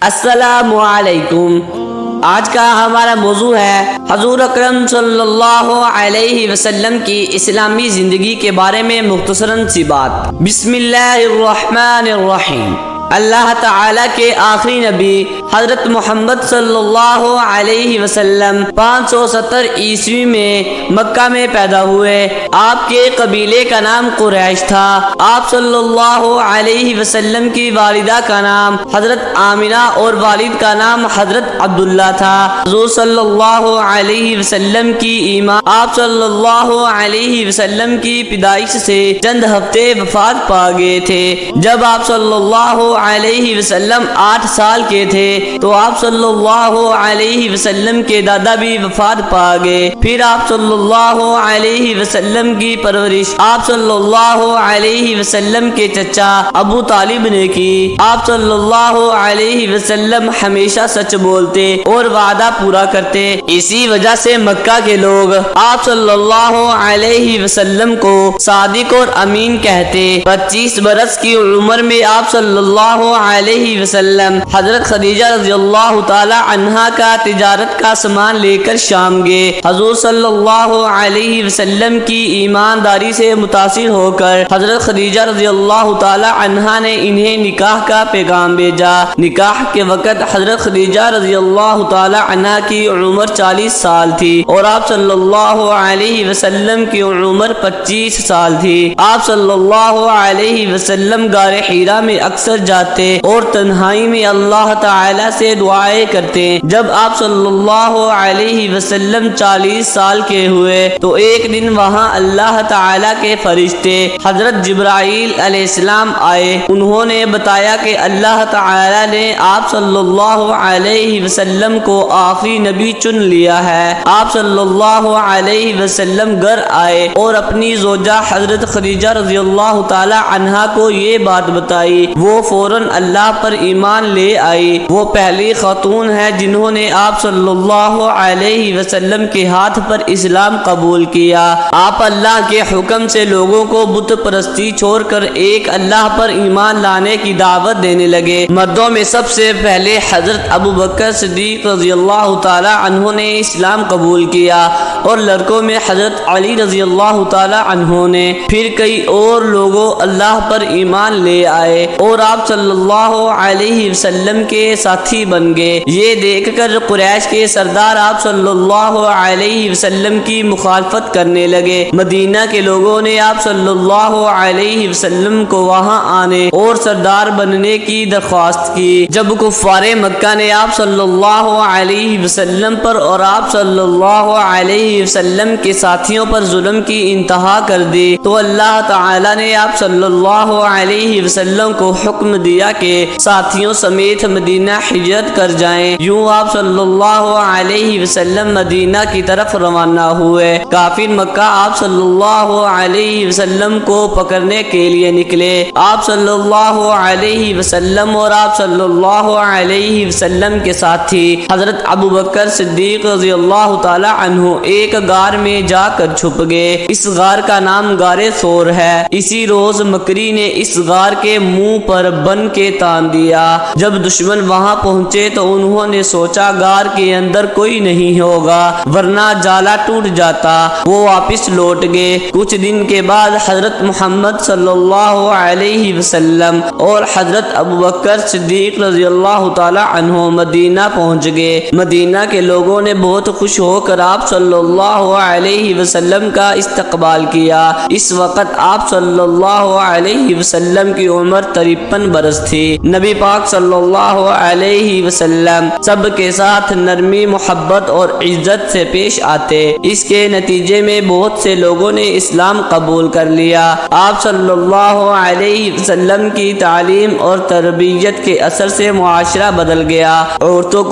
السلام علیکم۔ آج کا ہمارا موضوع ہے حضور اکرم صلی اللہ علیہ وسلم کی اسلامی زندگی کے بارے میں مختصراً سی بات۔ بسم اللہ الرحمن الرحیم۔ اللہ تعالیٰ کے آخری نبی حضرت محمد صلی اللہ علیہ وسلم 570 عیسوی میں مکہ میں پیدا ہوئے۔ آپ کے قبیلے کا نام قریش تھا۔ آپ صلی اللہ علیہ وسلم کی والدہ کا نام حضرت آمنہ اور والد کا نام حضرت عبداللہ تھا۔ حضور صلی اللہ علیہ وسلم کی ایمان آپ صلی اللہ علیہ وسلم کی پیدائش سے چند ہفتے وفات پا گئے تھے۔ جب آپ صلی اللہ علیہ وسلم 8 سال کے تھے تو آپ صلی اللہ علیہ وسلم کے دادا بھی وفات پا گئے۔ پھر آپ صلی اللہ علیہ وسلم کی پرورش آپ صلی اللہ علیہ وسلم کے چچا ابو طالب نے کی۔ آپ صلی اللہ علیہ وسلم ہمیشہ سچ بولتے اور وعدہ پورا کرتے، اسی وجہ سے مکہ کے لوگ آپ صلی اللہ علیہ وسلم کو صادق اور امین کہتے۔ 25 برس کی عمر میں آپ صلی اللہ علیہ وسلم حضرت خدیجہ رضی اللہ تعالی عنہا کا تجارت کا سامان لے کر شام گئے۔ حضور صلی اللہ علیہ وسلم کی ایمانداری سے متاثر ہو کر حضرت خدیجہ رضی اللہ تعالی عنہا نے انہیں نکاح کا پیغام بھیجا۔ نکاح کے وقت حضرت خدیجہ رضی اللہ تعالی عنہا کی عمر 40 سال تھی اور آپ صلی اللہ علیہ وسلم کی عمر 25 سال تھی۔ آپ صلی اللہ علیہ وسلم غار حرا میں اکثر جاتے اور تنہائی میں اللہ تعالی سے دعائیں کرتے۔ جب آپ صلی اللہ علیہ وسلم 40 سال کے ہوئے تو ایک دن وہاں اللہ تعالی کے فرشتے حضرت جبرائیل علیہ السلام آئے۔ انہوں نے بتایا کہ اللہ تعالی نے آپ صلی اللہ علیہ وسلم کو آخری نبی چن لیا ہے۔ آپ صلی اللہ علیہ وسلم گھر آئے اور اپنی زوجہ حضرت خدیجہ رضی اللہ تعالی عنہا کو یہ بات بتائی۔ وہ فوراً اللہ پر ایمان لے آئی۔ وہ پہلی خاتون ہے جنہوں نے آپ صلی اللہ علیہ وسلم کے ہاتھ پر اسلام قبول کیا۔ آپ اللہ کے حکم سے لوگوں کو بت پرستی چھوڑ کر ایک اللہ پر ایمان لانے کی دعوت دینے لگے۔ مردوں میں سب سے پہلے حضرت ابو بکر صدیق رضی اللہ تعالی عنہ نے اسلام قبول کیا اور لڑکوں میں حضرت علی رضی اللہ تعالی عنہ نے۔ پھر کئی اور لوگوں اللہ پر ایمان لے آئے اور آپ صلی اللہ علیہ وسلم کے ساتھی بن گئے۔ یہ دیکھ کر قریش کے سردار آپ صلی اللہ علیہ وسلم کی مخالفت کرنے لگے۔ مدینہ کے لوگوں نے آپ صلی اللہ علیہ وسلم کو وہاں آنے اور سردار بننے کی درخواست کی۔ جب کفار مکہ نے آپ صلی اللہ علیہ وسلم پر اور آپ صلی اللہ علیہ وسلم کے ساتھیوں پر ظلم کی انتہا کر دی تو اللہ تعالی نے آپ صلی اللہ علیہ وسلم کو حکم دیا کہ ساتھیوں سمیت مدینہ ہجرت کر جائیں۔ یوں آپ صلی اللہ علیہ وسلم مدینہ کی طرف روانہ ہوئے۔ کافر مکہ آپ صلی اللہ علیہ وسلم کو پکڑنے کے لیے نکلے۔ آپ صلی اللہ علیہ وسلم اور آپ صلی اللہ علیہ وسلم کے ساتھی حضرت ابو بکر صدیق رضی اللہ تعالی عنہ ایک غار میں جا کر چھپ گئے۔ اس غار کا نام غار ثور ہے۔ اسی روز مکری نے اس غار کے منہ پر بن کے تان دیا۔ جب دشمن وہاں پہنچے تو انہوں نے سوچا غار کے اندر کوئی نہیں ہوگا ورنہ جالا ٹوٹ جاتا۔ وہ واپس لوٹ گئے۔ کچھ دن کے بعد حضرت محمد صلی اللہ علیہ وسلم اور حضرت ابو بکر صدیق رضی اللہ تعالی عنہ مدینہ پہنچ گئے۔ مدینہ کے لوگوں نے بہت خوش ہو کر آپ صلی اللہ علیہ وسلم کا استقبال کیا۔ اس وقت آپ صلی اللہ علیہ وسلم کی عمر 53 برس تھی۔ نبی پاک صلی اللہ علیہ وسلم سب کے ساتھ نرمی، محبت اور عزت سے پیش آتے۔ اس کے نتیجے میں بہت سے لوگوں نے اسلام قبول کر لیا۔ آپ صلی اللہ علیہ وسلم کی تعلیم اور تربیت کے اثر سے معاشرہ بدل گیا۔ عورتوں